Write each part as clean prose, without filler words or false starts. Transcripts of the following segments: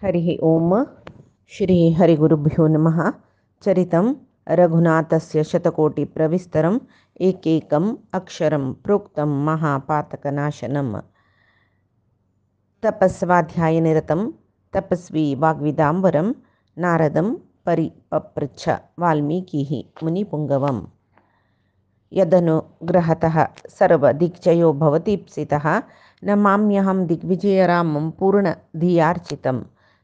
हरिः ओम श्री हरिगुरुभ्यो नमः। चरितं रघुनाथस्य शतकोटिप्रविस्तरम् एकैकम् अक्षरं प्रोक्तं महापातकनाशनं। तपस्वाध्यायनिरतं तपस्वी वाग्विदाम्बरं नारदं परिपपृच्छ वाल्मीकिः मुनिपुङ्गवम्। यदनुग्रहतः सर्वदिग्जयो भवतीप्सितः नमाम्यहं दिग्विजयरामं पूर्णधियार्चितं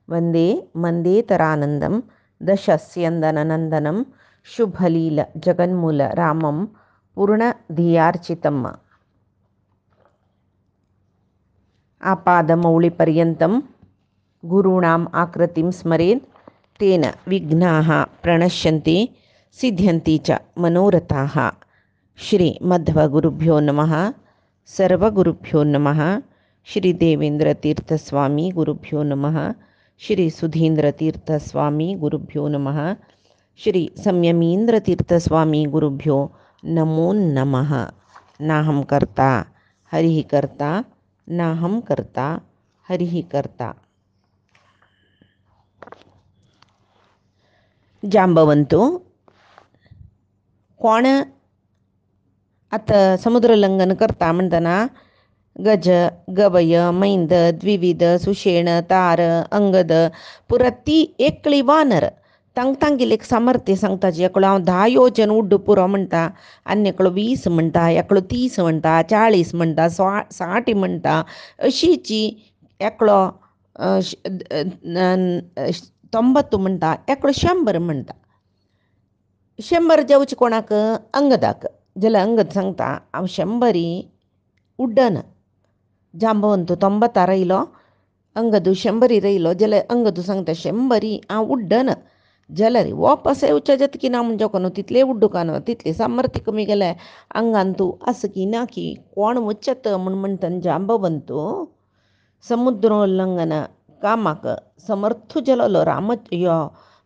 वन्दे मन्देतरानन्दं दशस्यन्दननन्दनं शुभलीलजगन्मूलरामं पूर्णधियार्चितम्। आपादमौलिपर्यन्तं गुरूणाम् आकृतिं स्मरेत् तेन विघ्नाः प्रणश्यन्ति सिद्ध्यन्ति च मनोरथाः। श्रीमध्वगुरुभ्यो नमः। सर्वगुरुभ्यो नमः। श्री देवेन्द्रतीर्थस्वामी गुरुभ्यो नमः। श्री सुधीन्द्रतीर्थस्वामी गुरुभ्यो नमः। श्री संयमीन्द्रतीर्थस्वामी गुरुभ्यो नमो नमः। नाहं कर्ता हरिः कर्ता नाहं कर्ता हरिः कर्ता। जांबवंतो कोण आता समुद्रलंघन करता म्हणताना गज गवय मैंद द्विविध सुषेण तार अंगद पुरती एकळी वानर तांग तांगेलेक सामर्थ्य सांगताची एकलो हांव 10 योजन उड्ड पुरो म्हणटा, आनी एकलो 20 म्हणटा, एकलो 30 म्हणटा, 40 म्हणटा, 60 म्हणटा, अशीची एकलो 90 म्हणटा, एकलो 100 म्हणटा. 100 जावचे कोणाक? अंगदाक. जाल्यार अंगद सांगता हांव 100 उड्डन. जांबवंत 90 रयलो, अंगदू 100 रयलो जाल्यार अंगदू सांगता 100 हांव उड्डन. जाल्यार वापस येवच्या जतकी ना म्हणजे न्हू, तितले उड्डुका न्हू, तितले सामर्थ्य कमी गेले अंगान तूं आस की ना की कोण वचत म्हूण म्हणटा. जांबवंतू समुद्रोल्लंघन कामाक समर्थ जालोलो राम यो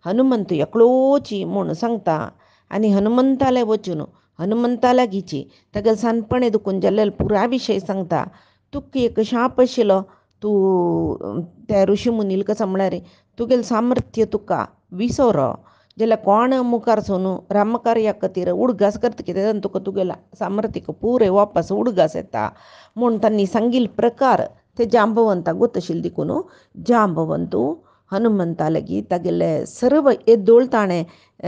हनुमंत एकलोची म्हूण सांगता. आनी हनुमंताले वचून हनुमंता लागींची तागेले सानपणे दुखून जाल्ले पुरा विशय सांगता. तुका एक शाप आशिल्लो, तूं त्या ऋषी मुनील कसा म्हळ्यार तुगेलें सामर्थ्य तुका विसरो जाल्यार कोण मुखार सोन रामकार्या खातीर उडगास करता कितें तुका तुगेलें सामर्थ्य पुरे वापस उडगास येता म्हूण तांणी सांगिल्ले प्रकार ते जांबवंताक गोत आशिल्ले देखून जांबवंतू हनुमंता लागीं तागेले सर्व येदोळ ताणें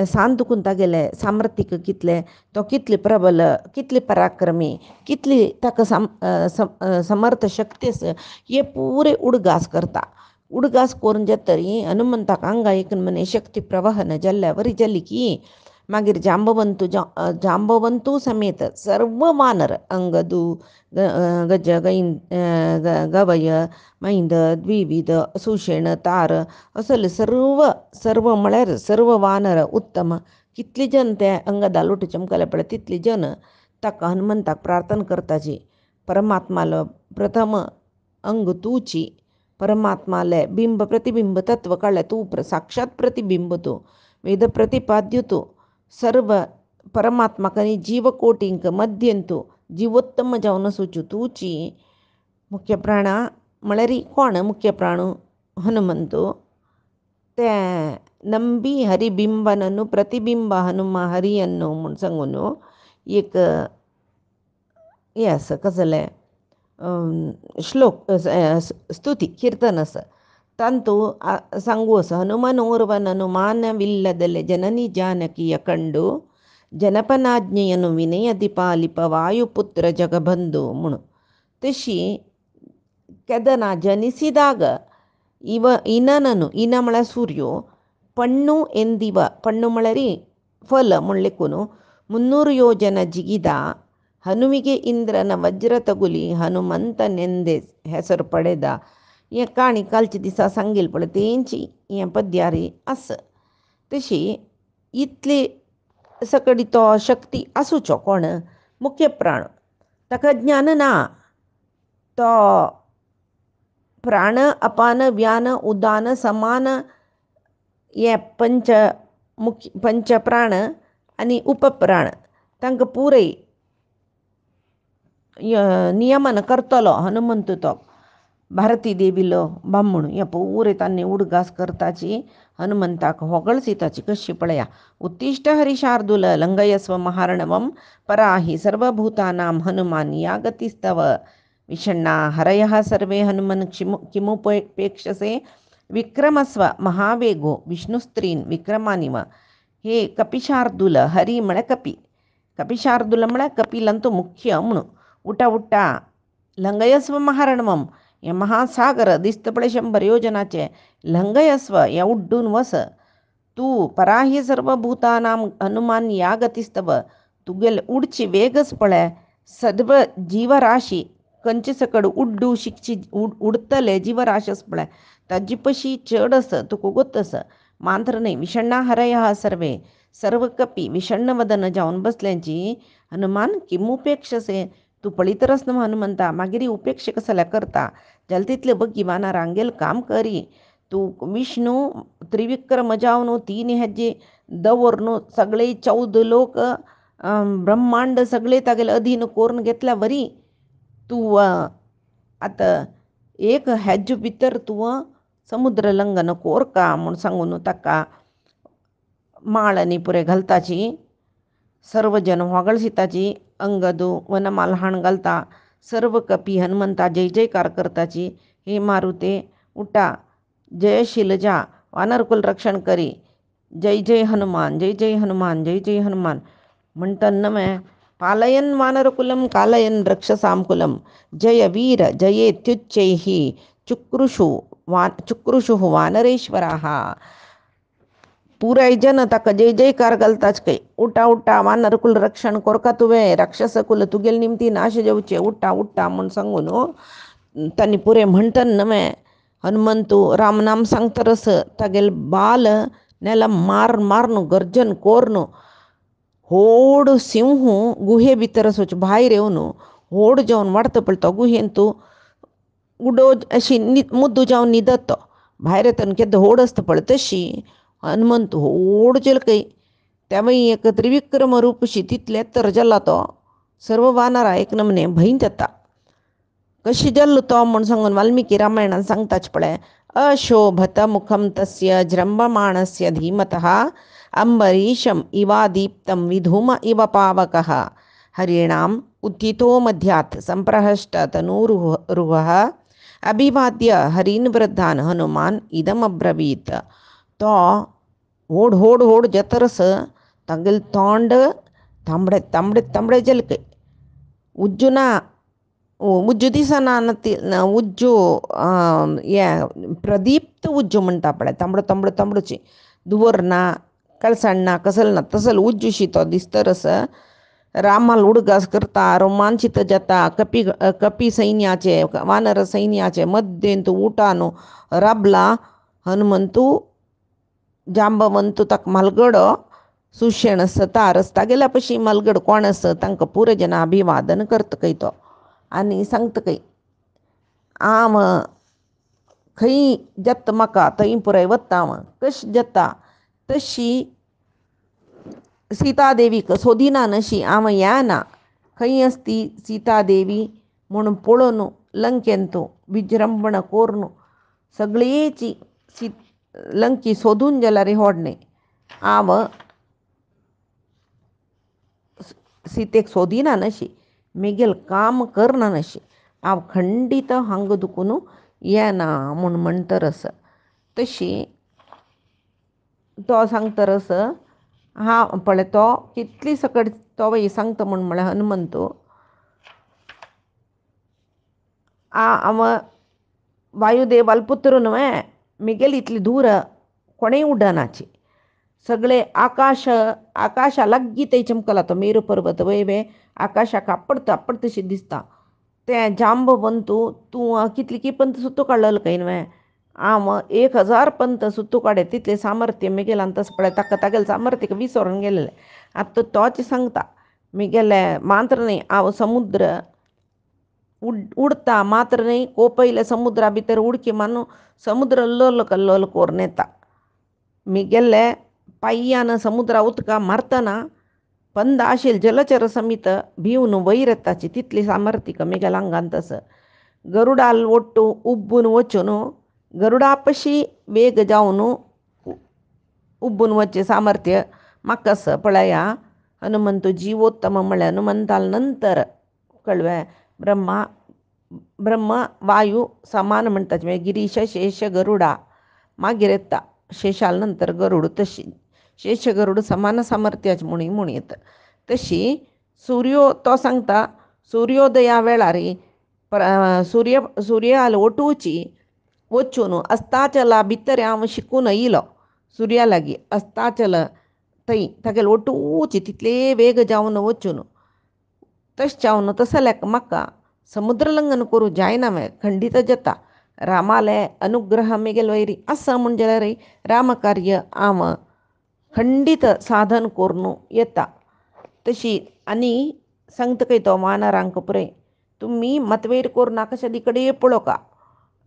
सान दुखून तागेले सामर्थ्य कितले, तो कितले प्रबल, कितले पराक्रमी, कितली ताका समर्थ शक्ती आसा हे पुरे उडगास करता. उडगास करून जेतरी हनुमंताक हांगा एक म्हणे शक्ती प्रवाहन जाल्ल्या बरी जाली की मागीर जांबवंतू समेत सर्व वानर अंगदू गज गवय मैंद द्विविध सुषेण तार असले सर्व म्हळ्यार सर्व वानर उत्तम कितले जन ते अंगदा लोटू चमकले पळय तितले जन ताका हनुमंताक प्रार्थना करताची. परमात्मालो प्रथम अंग तूची, परमात्माले बिंब प्रतिबिंब तत्व कळ्ळें तूं, साक्षात प्रतिबिंब तूं, वेद प्रतिपाद्य तूं, सर्व परमात्माकनी जीवकोटींक मध्यंतू जीवोत्तम जावन सुचू तूची. मुख्य प्राण म्हळ्यार कोण मुख्य प्राण? हनुमंतू. ते ನಂಬಿ ಹರಿಬಿಂಬನನ್ನು ಪ್ರತಿಬಿಂಬ ಹನುಮ ಹರಿಯನ್ನು म्हूण सांगून एक हें आसा कसलें श्लोक ಸ್ತುತಿ कीर्तन आसा. तांतू सांगू आसा ಹನುಮನೋರ್ವನ ಅನುಮಾನವಿಲ್ಲದಲೆ ಜನನಿ ಜಾನಕಿಯ ಕಂಡು ಜನಪನಾಜ್ಞೆಯನ್ನು ವಿನಯದಿ ಪಾಲಿಪ ವಾಯುಪುತ್ರ ಜಗಬಂಧು म्हणून. तशी केदना जनिसिದಾಗ इना म्हळ्यार सूर्यो पण्णु ಎಂದಿವ ಪಣ್ಣು म्हळ्यार ಫಲ म्हणलेकून 300 ಯೋಜನ ಜಿಗಿದ ಹನುವಿಗೆ ಇಂದ್ರನ ವಜ್ರ ತಗುಲಿ ಹನುಮಂತನೆಂದೇ ಹೆಸರು ಪಡೆದ. हें काणी कालचे दिसा सांगिल्लें पळय तेंची हें पद्यारी आसा. तशी इतली सकडी तो शक्ती आसूचो कोण? मुख्य प्राण. ताका ज्ञान ना. तो प्राण अपान व्यान उदान समान हे पंच प्राण आनी उपप्राण तांकां पुरय नियमन करतलो हनुमंत तो. भारती देवीलो बामण या पुरे तान्नी उडगास करताची हनुमंताक होगळसिताची कशी पळया. उत्तिष्ठ हरिशार्दूल लंघयस्व महार्णवम पराहि सर्वभूतानां हनुमान या गतिस्तव. विषण्णा हरयः सर्वे हनुमन् किमुपेक्षसे विक्रमस्व महावेगो विष्णुस्त्रीन विक्रमानिव. हे कपिशार्दूल हरी म्हळ्या कपी, कपिशार्दूल म्हळ्या कपिलंतू मुख्य म्हणू. उठा उठा लंघयस्व महारणवम या महासागर दिसत पडे 100 योजनाचे. लंघयस्व या उड्डून वस. तू पराही सर्व भूतानाम हनुमान या गतिस्तव. तू गेल उडची वेगच पळय सर्व जीवराशी कंची सकड उड्डू शिकची उडतले जीवराशस पळय ताजीपशी चढस तुका गोतस. मांत्र नाही विषण्णा हरय सर्वे सर्व कपी विषण्ण वदन जाऊन बसल्यांची हनुमान किमुपेक्षसे. तू पळितरस न हनुमंता मागिरी उपेक्षा कसल्या करता. जलतीतले बग्गी वाना रांगेल काम करी. तू विष्णू त्रिविक्रम जावनु 3 ಹೆಜ್ಜೆ दवरनु सगळे 14 लोक ब्रह्मांड सगळे तागेले अधीन कोरून घेतल्या वरी तू आता 1 ಹೆಜ್ಜೆ भितर तू समुद्र लंघन कोरका म्हूण सांगून ताका माळनी पुरे घालताची. सर्व जन होगळसिताची अंगदू वनमालहाण घालता. सर्व कपी हनुमंता जय जयकार करताची. हे मारुते उठा जयशीलजा वानरकुल रक्षण करी. जय जय हनुमान जय जय हनुमान जय जय हनुमान म्हणतात नमे. पालयन वानरकुलम कालयन रक्षसामकुलम जय वीर जयेत्युच्चैहि चुक्रुषु वानरेश्वराः. पुराय जन ताका जय जयकार घालताच काही. उठा उठा वानरकुल रक्षण कोरका तुवे राक्षसकुल तुगेल निमती नाश जेवचे. उठा उठा म्हणून सांगून त्यांनी पुरे म्हणतात नमे. हनुमंतू रामनाम सांगतरस तागेल बाल नेला मार मारनु गर्जन कोरनु होड सिंह गुहे भितर सोच भायर येऊन होड जावन वाडत पळतो गुहेंतू उडो अशी मुद्दू जावन न्हिदत तो भायर येतना केद्दा होड आसता पळय तशी हनुमंत होड जेल काही. त्यावेळी एक त्रिविक्रम रूपशी तितले तर जल्ला तो सर्व वानरा एक नमने भंय जाता. कशी जल्लो तो म्हूण सांगून वाल्मिकी रामायणान सांगताच पळय. अशोभत मुखम तस्य जृंभमाणस्य धीमतः अंबरीशम इवादीप्तं विधूम इव पावकः. हरिणाम उत्थितो मध्यात् संप्रहष्ट तनूरुहः अभिवाद्य हरीन वृद्धान हनुमान इदमब्रवीत. तो होड होड होड जतरस तागेल तोंड तांबडे तांबडे तांबडे जलके. उज्जुना उज्जू दिसना उज्जू ये प्रदीप्त उज्जू म्हणटा पळय तांबडो तांबडो तांबडोची दुवरना कळसाणना कसलना तसल उज्जूशी तो दिसतरस रामाल उडगास करता रोमांचित जाता. कपी सैन्याचे वानर सैन्याचे मध्येंतू उठानो राबला. हनुमंतू जांबवंतू ताका मलगडो सुशेण सता रस्ता गेल्या पशी मलगड कोण आस तांकां पुरे जना अभिवादन करता खंय तो आनी सांगता खंय आम खंय जत्ता म्हाका थंय पुराय वता हांव. कशी जाता तशी सीतादेवीक सोदिना नशी हांव येना. खंय आसती सीतादेवी म्हणून पळोवन लंकेंतू विजृंभण कोरून सगळीची लंकी सोदून जाल्यार होडणे हांव सीतेक सोदिना नशी मेगेल काम करना नशी हांव खंडीत हांग दुखून येना म्हूण म्हणटरस. तशी तो सांगतरस हा पळय तो कितली सकट तो सांगता म्हूण म्हळ्यार हनुमंतू हांव वायुदेवाल पुत्र न्हय मेगेल इतली दूर कोणेय उड्डनाची. सगळे आकाशा लागीं थंय चमकला तो मेरू पर्वत वय आकाशाक आपडता आपडतशी दिसता. तें जांबवंतू तूं कितली की पंत सुतू काडलेलो काय न्हय. हांव 1000 पंत सुतू काडे तितलें सामर्थ्य मेगेलान तस पळय ताका तागेलें सामर्थ्य विसरून गेलेलें. आतां तोच सांगता मेगेलें मात्र न्ही हांव समुद्र उडता मात्र न्ही कोपयले समुद्रा भितर उडकी मारून समुद्र लोल कल्लोल कोरून येता. मेगेले पाययान समुद्रा उदका मारतना पंद आशिल्ले जलचर समीत भिवन वयर येताची तितली सामर्थ्य मेगेल्या आंगान तस. गरुडाल ಒಟ್ಟು ಉಬ್ಬುನು ವಚುನು गरुडापशी वेग जाऊन उಬ್ಬून वचे सामर्थ्य मक्कस पळया हनुमंतु जीवोत्तम मळे हनुमंताल नंतर कळवे ब्रह्म वायू समान म्हणतात म्हणजे गिरीश शेष गरुडा मागीर येता शेषाल नंतर गरुड तशी शेष गरुड समान सामर्थ्याची म्हूण येता तशी सूर्यो तो सांगता सूर्योदया वेळार सूर्याल ओटूची वचून अस्ताचला भितर हांव शिकून येयलो सूर्या लागीं अस्ताचल थंय तागेले ओटूची तितले वेग जावन वचून तशें जावन तसो लेक म्हाका समुद्रलंघन करूं जायना खंडीत जाता रामाले अनुग्रह मेगेल वैरी आसा म्हण जाल्यार रामकार्य हांव खंडीत साधन करून येता तशी आनी सांगता तो वानरांक पुरय तुमी मतवैर करूं नाका शेदी कडेन पळोवका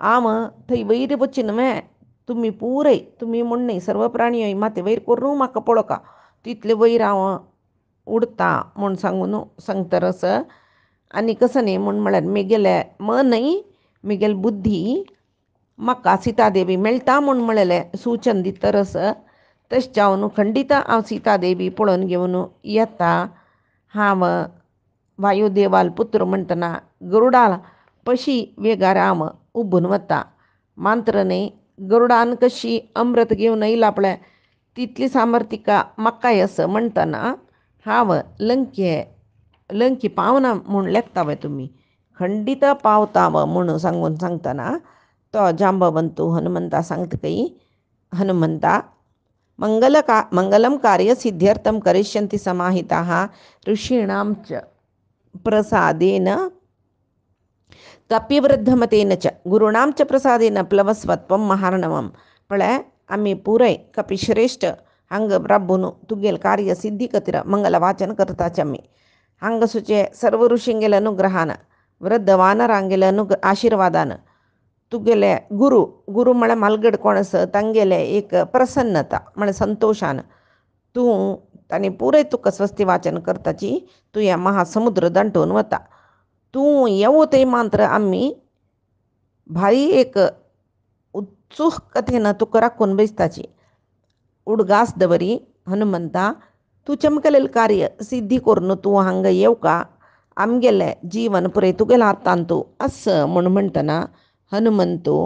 हांव थंय वैर वचीन तुमी पुरय तुमी म्हण न्ही सर्व प्राणी माते वैर करूं म्हाका पळोवका तितले वैर हांव उडता म्हूण सांगतरस आनी कसं न्ही म्हळ्यार म्हगेले मनय म्हगेली बुद्धी म्हाका सीतादेवी मेळटा म्हूण म्हळेलें सूचन दितरस तशें जावन खंडीत हांव सीतादेवी पळोवन घेवन येता हांव वायुदेवाल पुत्र म्हणटना गरुडाल पशी वेगार हांव उबून वता मात्र न्ही गरुडान कशी अमृत घेवन येयला पळय तितली सामर्थ्यिका म्हाकाय आसा म्हणटना हांव लंके पावना म्हूण लेखता तुमी खंडीत पावता म्हूण सांगतना तो जांबवंतू हनुमंता सांगता हनुमंता मंगलम कार्य सिद्ध्यर्थम करिष्यन्ति समाहिताः ऋषीणां च प्रसादेन कपिवृद्धमतेन च गुरूणां च प्रसादेन प्लवस्वत्वं महार्णवम पळय आमी पुरय कपिश्रेष्ठ हांग राबून तुगेल कार्य सिद्धी खातीर मंगल वाचन करताच आमी हांग सुचे सर्व ऋषींगेले अनुग्रहान वृद्ध वानरांगेले आशिर्वादान तुगेले गुरू म्हळ्यार मालगड कोण आसा तांगेले एक प्रसन्नता म्हळ्यार संतोशान तूं तांणी पुरय तुका स्वस्ती वाचन करताची तूं ह्या महासमुद्र दांटून वता तूं येवो थंय मात्र आमी भारी एक उत्सुकतेन तुका राखून बसताची उडगास दवरी हनुमंता तूं चमकलेलें कार्य सिद्धी करून तूं हांगा येवका आमगेलें जीवन पुरय तुगेल्या हातान तूं आस म्हूण म्हणटना हनुमंतू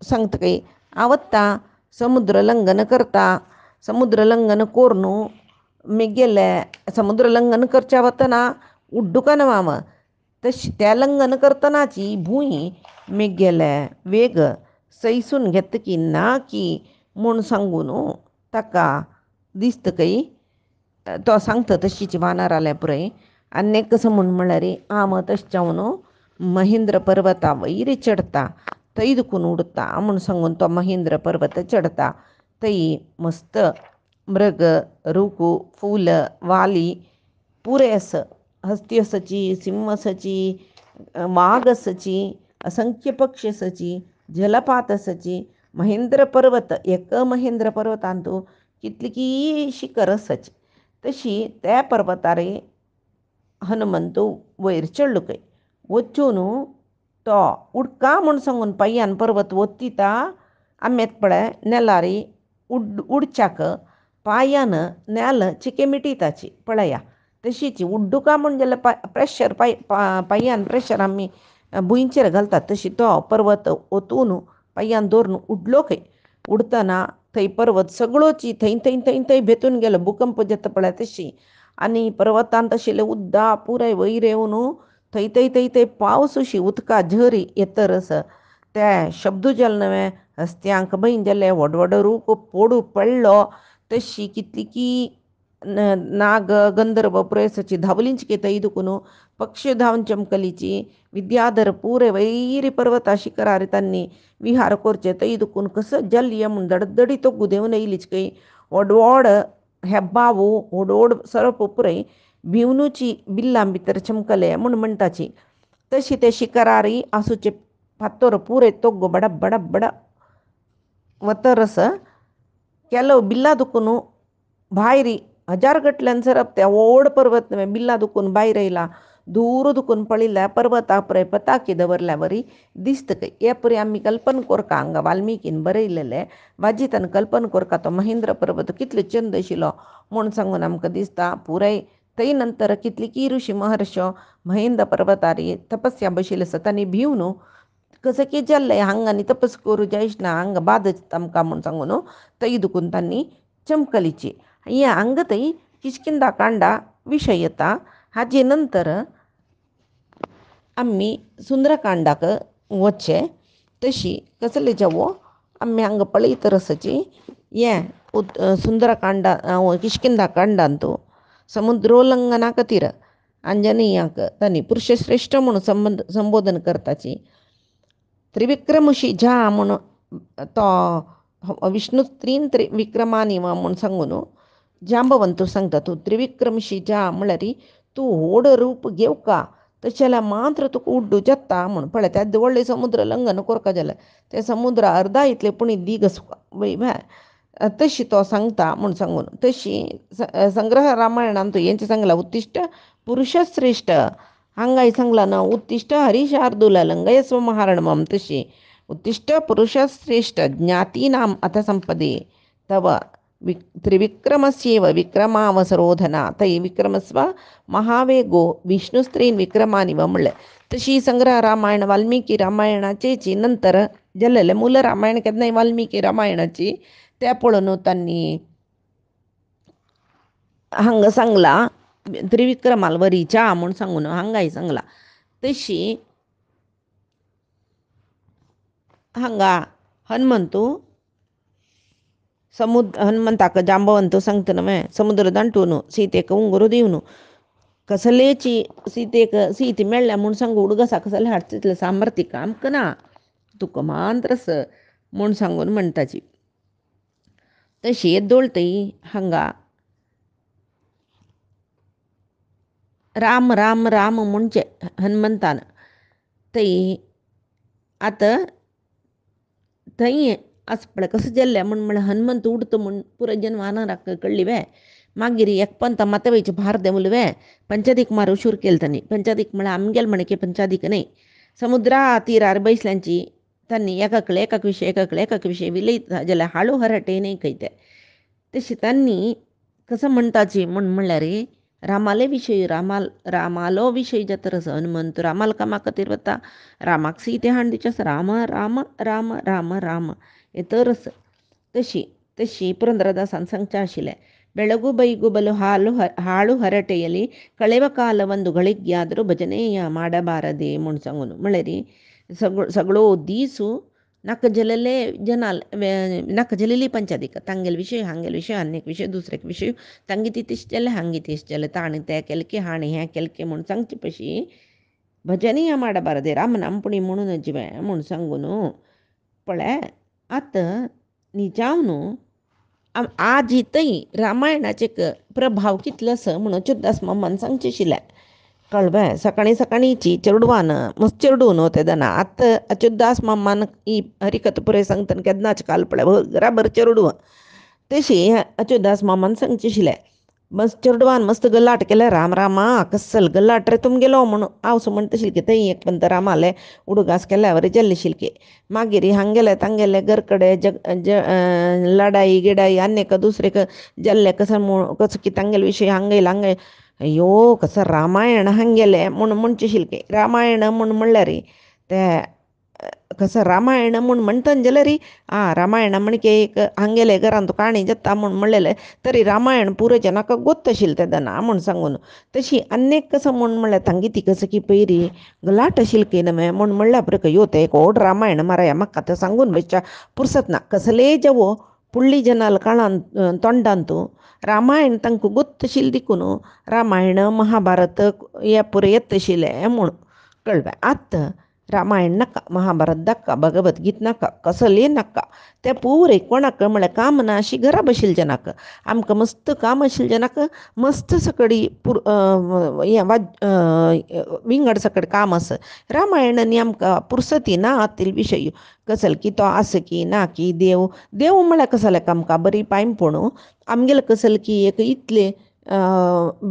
सांगता हांव वता समुद्र लंघन करता समुद्र लंघन करून म्हगेले समुद्र लंघन करच्या वतना उड्डुकान हांव तशें तें लंघन करतनाची भूंय म्हगेले वेग सैसून घेता की ना की म्हूण सांगून ताका दिसता तो सांगता तशीच वानराले पुरय आनी कसो म्हळ्यार हांव तशें जावन महेंद्र पर्वता वयर चडता थंय दुखून उडता म्हूण सांगून तो महेंद्र पर्वत चडता थंय मस्त मृग रूख फूल वाली पुरे आसा हस्ती आसाची सिंह आसाची वाघ आसाची असंख्य पक्षी आसाची जलपात आसाची महेंद्र पर्वत एक महेंद्र पर्वतांतू कितलीकी शिखर आसाची तशी त्या पर्वतार हनुमंतू वयर चडलो वचून तो उडका म्हूण सांगून पाययान पर्वत वत्तीता आमेत पळय नेलार उडच्याक पांयान नेल चिके मिटयताची पळया तशीच उड्डुका म्हूण जाल्यार प्रेशर पांयान प्रेशर आमी भुंयचेर घालतात तशी तो पर्वत ओतून पांयान दवरून उडलो उडतना थंय पर्वत सगळोची थंय थंय थंय थंय भेतून गेलो भुकंप जाता पळय तशी आनी पर्वतांत आशिल्ले उद्दा पुराय वयर येवन थंय थंय थंय थंय पावस अशी उदका झरी येतरस ते शब्दूजल नवे हस्त्यांक भंय जाले व्हड व्हड रूख पोडू पडलो तशी कितलीकी नाग गंधर्व पुरेसाची धावलींची थंय दुखून पक्षी धावन चमकलीची विद्याधर पुरे वैरी पर्वता शिखरार तांणी विहार करचे थंय दुखून कसो जल म्हूण दडदडी तो गुदेवन येयलीच व्हड व्हड हेब्बावू व्हड व्हड सरप पुरय भिवनूची बिल्लां भितर चमकले म्हूण म्हणटाची तशी ते शिखरारी आसूचे फातोर पुरे तोग्गो बड बड बड वतरस केलो बिल्ला दुखून भायर हजार गटल्यान सरप त्या व्हड पर्वत बिल्ला दुखून भायर येयला दूर दुखून पळिल्ल्या पर्वता पळय पताकी दवरल्या दिसता हे परी आमी कल्पना कोरका हांगा वाल्मिकीन बरयलेले वाजीतान कल्पना कोरका तो महेंद्र पर्वत कितलो चंद आशिल्लो म्हूण सांगून आमकां दिसता पुराय थंय नंतर कितलीं ऋषी महर्षो महेंद्र पर्वतार तपस्या बशिल्ले आसा तांणी भिवन कसं की जाल्लें हांगा न्ही तपस करूं जायच ना हांगा बाद आमकां म्हूण सांगून थंय दुखून तांणी चमकलीची हे हांगा थंय किष्किंधा कांडा विशय येता हाजे नंतर आमी सुंदरकांडाक वचचे तशी कसले जावो आमी हांगा पळयत रसची हे सुंदरकांडा किष्किंधा कांडांतू समुद्रोल्लंघना खातीर आंजनेयाक तांणी पुरुषश्रेश्ठ म्हणून संबोधन करताची त्रिविक्रमशी ज्या म्हूण तो विष्णू त्रिविक्रमांनी म्हूण सांगून जांबवंतू सांगता तूं त्रिविक्रमशी ज्या म्हळ्यार तूं व्हड रूप घेवका तशें जाल्यार मात्र तुका उड्डू जेता म्हूण पळय त्या व्हडलें समुद्र लंघन करता जाल्यार ते समुद्र अर्दा इतले पुणी दिगस तशी तो सांगता म्हूण सांगून तशी संग्रह रामायणांत हेंचें सांगलां उत्तिश्ट पुरुषश्रेश्ठ हांगाय सांगलां ना उत्तिश्ट हरिशार्दूल लंघय स्व महारणमम तशी उत्तिश्ट पुरुषश्रेष्ठ ज्ञातीनाम अथ संपदे तव त्रिविक्रमस्येव विक्रमावसरोधना तै विक्रमस्व महावेगो विष्णुस्त्रीन विक्रमानिव म्हणलें तशी संग्रह रामायण वाल्मिकी रामायणाचेची नंतर जाल्लेले मूल रामायण केन्नाय वाल्मिकी रामायणाची ते पळोवन तांणी हांगा सांगलां त्रिविक्रमाल वरीच्या म्हूण सांगून हांगाय सांगलां तशी हांगा हनुमंतू हनुमंताक जांबवंतू सांगता न्हय समुद्र दांटून सीतेक उंगरू दिवन कसलेची सीते मेळ्ळ्या म्हूण सांगू उडगसा कसले हाडचे सामर्थ्य आमकां ना तुका मात्रस म्हूण सांगून म्हणटाची तशी येद्दोळतय हांगा राम राम राम म्हणचे हनुमंतान थंय आतां थंय आसपळें कसं जाल्लें म्हण हनुमंत उडता म्हूण पुरो जन वानराक कळ्ळी वे मागीर एक पंत मातवेचे भार देवले वे पंचादीक मारूं शूर केलें तांणी पंचादीक म्हळ्यार आमी गेले म्हणके पंचादीक न्हय समुद्रा तीरार बैसल्यांची तांणी एकाक विशय विलयता जाल्यार हाळू हरटे न्हय खंय ते तशें तांणी कसं म्हणटाची म्हणल्यार रामाले विशय रामालो विशय जातरच हनुमंत रामाल कामा खातीर वता रामाक सीते हाडून दिवचे राम राम राम राम राम हे तरच तशी ಪುರಂದರದಾಸನ್ ಸಂಚ ಆಶಿಲೆ ಬೆಳಗು ಬೈಗು ಬಲು ಹಾಳು ಹರಟೆಯಲ್ಲಿ ಕಳೆವ ಕಾಲವೊಂದು ಗಳಿಗ್ಯಾದರೂ ಭಜನೆಯ ಮಾಡಬಾರದೆ ಮುಣ್ಸಂಗುನು ಮಳೆರಿ सगळो दीसू नाका जलेले जनाल नाका जलेली पंचादीक तांगेल विशय हांगेल विशय आनीक विशय दुसरेक विशय तांगे तिश जाले हांगे तिश जाले ताणें तें केलें की हाणें हें केलें की म्हूण सांगचे पशी भजनीय ಮಾಡಬಾರದೆ राम नामपुणी म्हणून जिवे म्हूण सांगून पळय आतां निजावनू आज थंय रामायणाचे प्रभाव कितलो आसा म्हणून अच्युतदास मामान सांगचे आशिल्लें कळ्ळें सकाळीची चेडवान मस्त चेडून वते दना आतां अच्युतदास मामान ही हरिकथ पुरय सांगतना केन्नाच काल पळय बराबर चेडूं तशी अच्युतदास मामान सांगचे आशिल्लें मस्त चेडवान मस्त गल्लाट केले राम रामा कसल गल्लाट रे तुमगेलो म्हणून हांव सो म्हणटा आशिल्लें थंय एक पंत रामाले उडगास केल्यावर जाल्ले आशिल्ले मागीर हांगेले तांगेले घरकडे लडाई गिडाई आनीक दुसरेक जाल्ले कसं की तांगेले विशय हांगे अयो कसं रामायण हांगेले म्हूण म्हणचे आशिल्ले रामायण म्हूण म्हणल्यार ते कसं रामायण म्हूण म्हणटा जाल्यार रामायण म्हणके एक हांगेले घरांत काणी जाता म्हूण म्हणलेले तरी रामायण पुरो जनाक गोत्त आशिल्लें तें दना म्हूण सांगून तशी आनीक कसं म्हूण म्हणल्यार तांगे ती कसं की पयरी गलाट आशिल्ली की न्हय म्हूण म्हणल्यार पुरो यो ते एक व्हड रामायण माराया म्हाका आतां सांगून बसच्या पुरसत ना कसले जावो पुळ्ळी जनाल काळान तोंडांतू रामायण तांकां गोत्त आशिल्लें देखून रामायण महाभारत हे पुरो येत आशिल्लें म्हूण कळ्ळें आतां रामायण नाका महाभारत नाका भगवद्गीत नाका कसलें नाका तें पुरे कोणाक म्हळ्यार काम ना अशी घरा बशिल्ले जनाक आमकां मस्त काम आशिल्ले जनाक मस्त सकडी विंगड सकड काम आसा रामायणांनी आमकां पुरसती ना आतील विशय कसल की तो आस की ना की देव म्हळ्यार कसले आमकां बरी पायंपण आमगेले कसल की एक इतले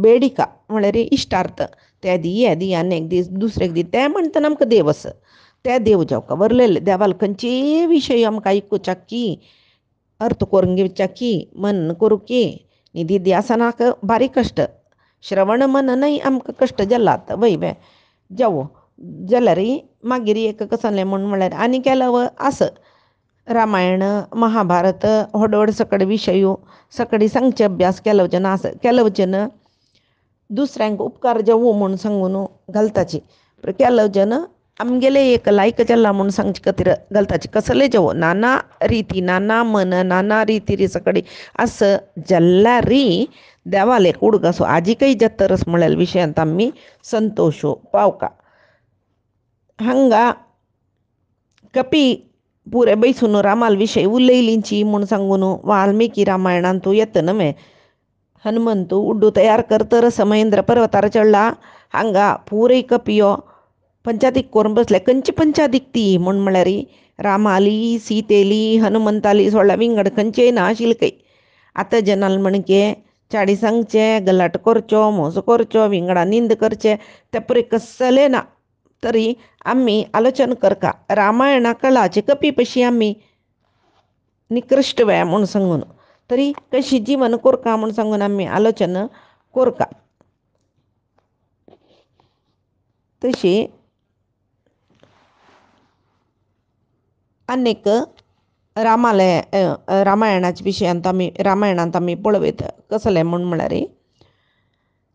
बेडिका म्हळ्यार इश्टार्थ त्या दी ह्या दी आनी एक दीस दुसरे दीस तें म्हणटा आमकां देव आसा ते देव जावका वरलेले देवाल खंयचेय विशय आमकां आयकुचाकी अर्थ करून घेवचाकी मन करूकी निधी ध्यासनाक बारीक कश्ट श्रवण मननय आमकां कश्ट जालात वय बे जावो जाल्यार मागीर एक कसलें म्हळ्यार आनी केलो आस रामायण महाभारत व्हड व्हड सकड विशयो सकडी सांगचे अभ्यास केलो वचन दुसऱ्यांक उपकार जावो म्हूण सांगून घालताची केलो जन आमगेले एक लायक जाल्ला म्हूण सांगचे खातीर घालताची कसले जावो नाना रिती नाना मन नाना रिती सकडी आस जाल्यार देवाले उडक आसो आजीकय जत्तरस म्हळ्यार विशयांत आमी संतोशो पावका हांगा कपी पुरे बैसून रामाल विशय उलयलींची म्हूण सांगून वाल्मिकी रामायणांत येता नवे हनुमंत उड्डू तयार करतर महेंद्र पर्वतार चडला हांगा पुरय कपियो पंचादीक करून बसले खंयची पंचादीक ती म्हळ्यार रामाली सीतेली हनुमंताली सोडला विंगड खंयचेय ना आशिल्ले आतां जनाल म्हणके चाळीसांगचे गलाट करच्यो मोस करच्यो विंगडा निंद करचे ते पळय कसले ना तरी आमी आलोचन करका रामायणा कळाचे कपी पशी आमी निकृश्ट वेळ म्हूण सांगून तरी कशी जीवन कोरका म्हूण सांगून आमी आलोचन कोरका तशी आनीक रामायणाच्या विशयांत रामायणांत आमी पळयत कसलें म्हळ्यार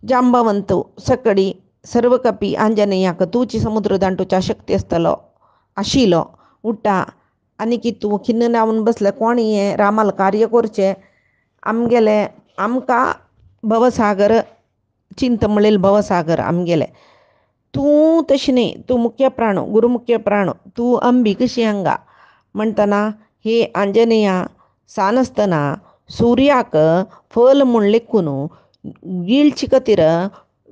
जांबवंत सकडी सर्व कपी आंजनेयाक तूची समुद्र दांटूच्या शक्ती आशिल्लो उठा आनी तूं खिन्न रावन बसले कोण हें रामाल कार्य करचें आमगेले आमकां भवसागर चिंत म्हणलेल भवसागर आमगेले तूं तशें न्ही तूं मुख्य प्राण गुरू मुख्य प्राण तूं अंबी कशी हांगा म्हणटना हे आंजनेया सानासतना सुर्याक फल म्हूण लेखून गिळचे खातीर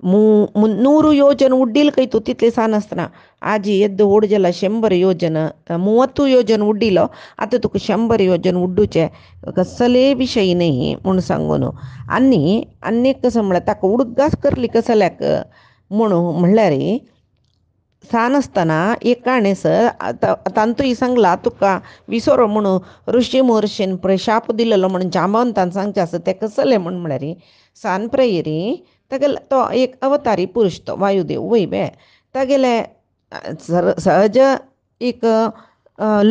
100 ಯೋಜನ ಉಡ್ಡಿಲ್ ಕೈತು ತಿತ್ಲೆ ಸಾನಸ್ತಾನ ಆಜಿ ಎದ್ದು ಓಡ್ಜಲ್ಲ 100 ಯೋಜನ 30 ಯೋಜನ उड्डिलो आता तुका 100 योजन उड्डूचे कसले विशय नाही म्हूण सांगून आनी एक कसं म्हळ्यार ताका उडगास करली कसल्याक म्हणल्यार सानासतना एक काणेस तांतूय सांगला तुका विसरो म्हणून ऋषी महर्शीन पळय शाप दिलेलो म्हणून जांबवंतान सांगचे आसा तें कसलें म्हळ्यार सान प्रयेरी तागेले तो एक अवतारी पुरुष तो वायुदेव वय बे तागेले सहज एक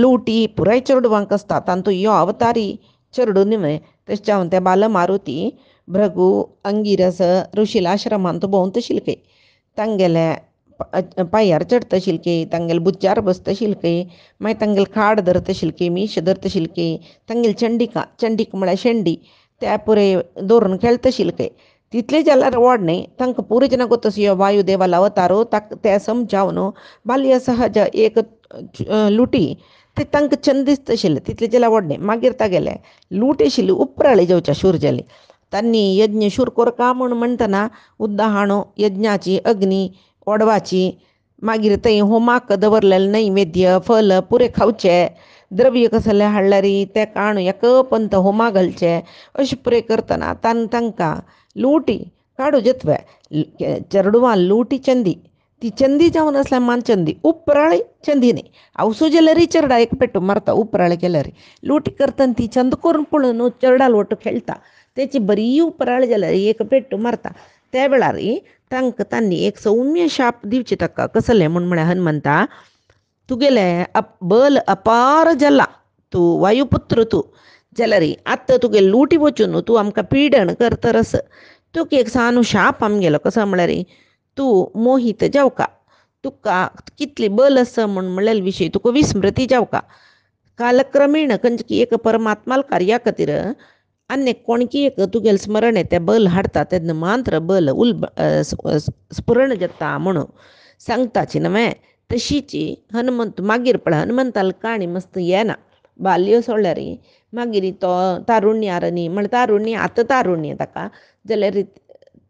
लुटी पुराय चेडवांक आसता तांतूं यो अवतारी चेडू न्ही तशें जावन ते बाल मारुती भृगू अंगिरस ऋषील आश्रमांत भोंवता आशिल्ले तांगेले पांयार चडता आशिल्ले तांगेले बुच्चार बसता आशिल्ले मागीर तांगेले खाड धरता आशिल्ले मीश धरता आशिल्ले तांगेली चंडीक म्हळ्यार शेंडी त्या पुरे दवरून खेळता आशिल्ले तितले जाल्यार व्हड न्ही तांकां पुरजना तसो ह्यो वायुदेवाल अवतारो ते समजावन बाल्य सहज एक लुटी ते तांकां छंद दिसता आशिल्ले तितले जाल्यार व्हड न्ही मागीर तागेले लूट आशिल्ली उपराळी जेवच्या शूर जाली तांणी यज्ञ शूर करका म्हूण म्हणटना उद्दा हाणो यज्ञाची अग्नी ओडवाची मागीर थंय होमाक दवरलेले नैवेद्य फल पुरे खावचे द्रव्य कसले हाडल्यार ते काण एक पंत होमा घालचे अशें पुरे करतना तांकां लूटी काडू जतवे चेडवां लूटी चंदी ती चंदी जावन आसल्यार मान चंदी उपराळी चंदी न्ही आवसू जाल्यार चेडा एक पेटू मारता उपराळी केल्यार लूटी करतना ती चंद करून पळोवन चेडा लोट खेळटा तेची बरी उपराळी जाल्यार एक पेटू मारता त्या वेळार तांणी एक सौम्य शाप दिवचे ताका कसलें म्हळ्यार हनुमंता तुगेले बल अपार जाला तूं वायुपुत्र तूं जाल्यार आतां तुगे लुटी वचून तूं आमकां पिडण करतरस तुका एक सानो शाप आमगेलो कसो म्हळ्यार तूं मोहीत जावका तुका कितली बल आसा म्हळ्यार विशय तुका विस्मृती जावका कालक्रमेण खंयची एक परमात्माल कार्या खातीर आनी कोणकी एक तुगेलें स्मरण तें बल हाडटा तेन्ना मात्र बल स्फुरण जाता म्हणून सांगताची न्हय तशीच हनुमंत मागीर पळय हनुमंताल काणी मस्त येना बाल्य सोडल्यार मागीर तो तारुण्यार न्ही म्हळ्यार तारुण्य आतां तारुण्य ताका जाल्यार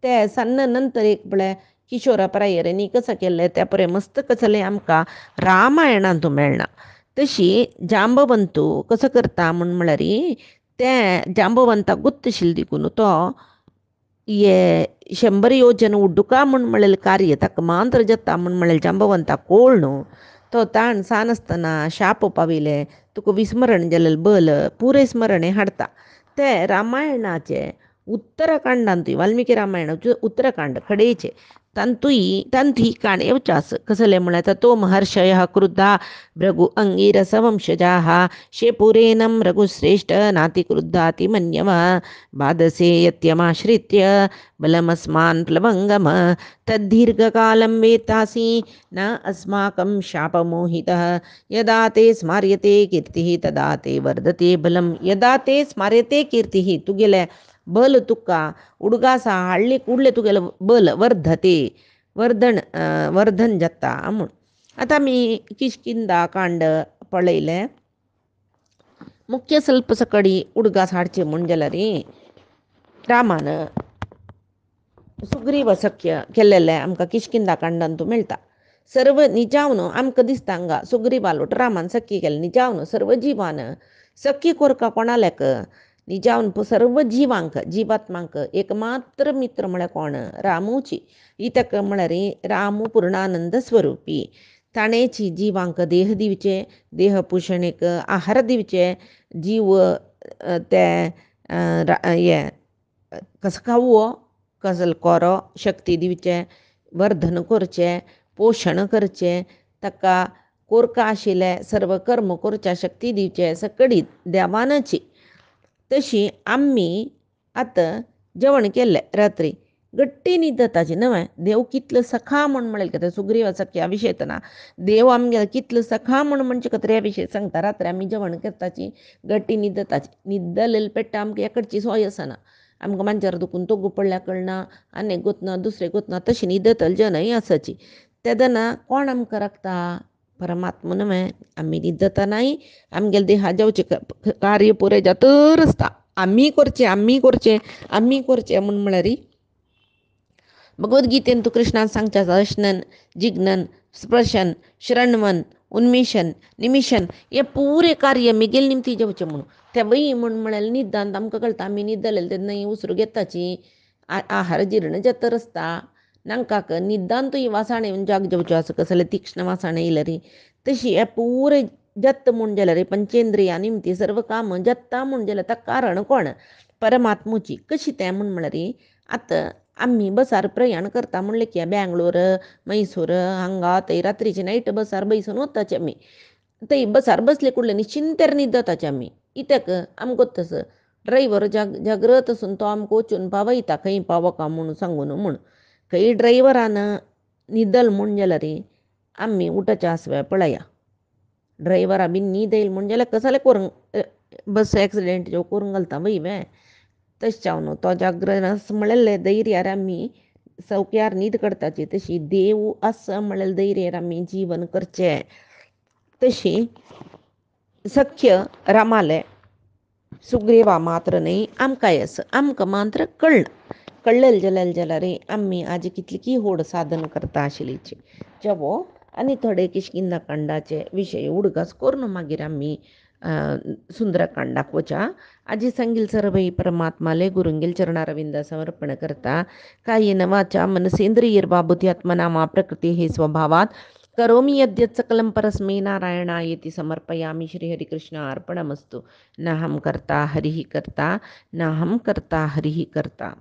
ते सन्न नंतर एक पळय किशोरा प्रायर न्ही कसो केल्लें त्या पळय मस्त कसलें आमकां रामायणांत मेळना तशी जांबवंतू कसो करता म्हळ्यार तें जांबवंताक गुत्त आशिल्ली देखून तो ये 100 ಯೋಜನ ಉಡ್ಡುಕ ಮುಣ್ಮಳಲ್ ಕಾರ್ಯ ತಕ್ಕ ಮಾಂತ್ರ ಜತ್ತ ಮುಣ್ಮಳಲ್ ಜಂಬವಂತ ಕೋಳ್ನು तो ताण सानसतना शाप पाविले तुका विस्मरण जालें बल पुरे स्मरणे हाडता ते रामायणाचे उत्तराखंडांतूय वाल्मिकी रामायणाचे उत्तराखंड कडेचे तंतुही काणयेवचास कसले म्हळ्यार तो महर्षय क्रुद्धा भृगु अंगिरस वंशजाः शेपुरेनं रघुश्रेष्ठ नातिक्रुद्धाति मन्यव बाधसे यत्यमाश्रित्य बलमस्मान् प्लवङ्गम तद्धीर्घकालं वेत्तासि न अस्माकं शापमोहितः यदा ते स्मार्यते कीर्तिः तदा ते वर्धते बलं यदा ते स्मार्यते कीर्तिः तुगेले बल तुका उडगासा हाडले कुडले तुगेले बल वर्धते वर्धन जाता म्हूण आतां आमी किष्किंधा कांड पळयलें मुख्य ಸ್ವಲ್ಪ सकडी उडगास हाडचे म्हूण जाल्यार रामान सुग्रीव सख्य केल्लेलें आमकां किष्किंधा कांडांतूं मेळटा सर्व निजावन आमकां दिसता हांगा सुग्रीव आलोट रामान सख्य केलें निजावन सर्व जिवान सख्य कोरका कोणालेक निजावन सर्व जिवात्मांक एकमात्र मित्र म्हळ्यार कोण रामूची ही ताका म्हळ्यार रामू पूर्णानंद स्वरुपी ताणेची जिवांक देह दिवचे देह पोशणेक आहार दिवचे जीव ते हे कसो खावो कसलो कोरो शक्ती दिवचे वर्धन करचें पोशण करचें ताका कोरका आशिल्ले सर्व कर्म करच्या शक्ती दिवचे सकडी देवानाची तशी आमी आतां जेवण केल्लें रात्री गट्टी न्हीद जाताची न्हय देव कितलो सखा म्हळें कितें सुग्रीव सख्या विशय ना देव आमगे कितलो सखा म्हणजे कत्र्या विशय सांगता रात्री आमी जेवण करताची गट्टी न्हीद जाताची न्हीद जालेली पेट्टा आमकां एकडची सोय आसना आमकां मांजर दुखून तोगू पडल्या कळना आनी गोतना दुसरें गोतना तशी न्हीद जातली जनय आसाची तेदना कोण आमकां राखता परमात्मा न्हय आमी न्हीद जातानाय आमगेले देहा जेवचे कार्य पुराय जातर आसता आमी करचें म्हूण म्हळ्यार भगवद्गीतेन तूं कृष्णान सांगता दर्शनन जिग्नन स्पर्शन श्रणवन उन्मेशन निमिशन हे पुरे कार्य मिगेल निमती जेवचें म्हणून तेवय म्हळ्यार न्हिदांत आमकां कळटा आमी न्हीद जालेली तेन्ना उसरू घेताची आहार जीर्ण जातर आसता नांकाक न्हिदांतूय वासाणे जाग जेवच्यो आसा कसले तीक्ष्ण वासाणे येयल्यार तशी हे पुरे जत्त म्हूण जाल्यार पंचेंद्रिया निमती सर्व काम जत्ता म्हूण जाल्यार ताका कारण कोण परमात्मुची कशी तें म्हूण म्हळ्यार आतां आमी बसार प्रयाण करता म्हणलें की बेंगलोर मैसूर हांगा थंय रात्रीची नायट बसार बसून वताचे आमी थंय बसार बसले कुडले निश्चिंतेर न्हीद जाताचे आमी इत्याक आमकां तसो ड्रायव्हर जागृत आसून तो आमकां वचून पावयता खंय पावोका म्हूण सांगून म्हूण खंय ड्रायव्हरान न्हिदल म्हूण जाल्यार आमी उठच्या आसव्या पळया ड्रायव्हरा बीन न्हीद येयली म्हूण जाल्यार कसले करूंक बस एक्सिडेंट ज्यो करूंक घालता वय तशें जावन तो जागरण म्हळ्ळें धैर्यार आमी सौक्यार न्हीद करताची तशी देव आसा म्हळ्यार धैर्यार आमी जीवन करचें तशी सख्य रामाले सुग्रीवा मात्र न्ही आमकांय आसा आमकां मात्र कळ्ळें जाल्यार आमी आजी कितली की होड साधन करता आशिल्लीची जेवो आनी थोडे किष्किंधा कांडाचे विशय उडगास करून मागीर आमी सुंदरकांडाक वचा आजी सांगील सर्वई परमात्माले गुरुंगेल चरणारविंद समर्पण करता कायेन वाचा मनसेंद्रियर्वा बुद्ध्यात्मना मा प्रकृती हे स्वभावात करोमि यद्यत् सकलं परस्मै नारायणायेति समर्पयामि श्रीहरिकृष्ण अर्पणमस्तु नाहं कर्ता हरिः कर्ता नाहं कर्ता हरिः कर्ता।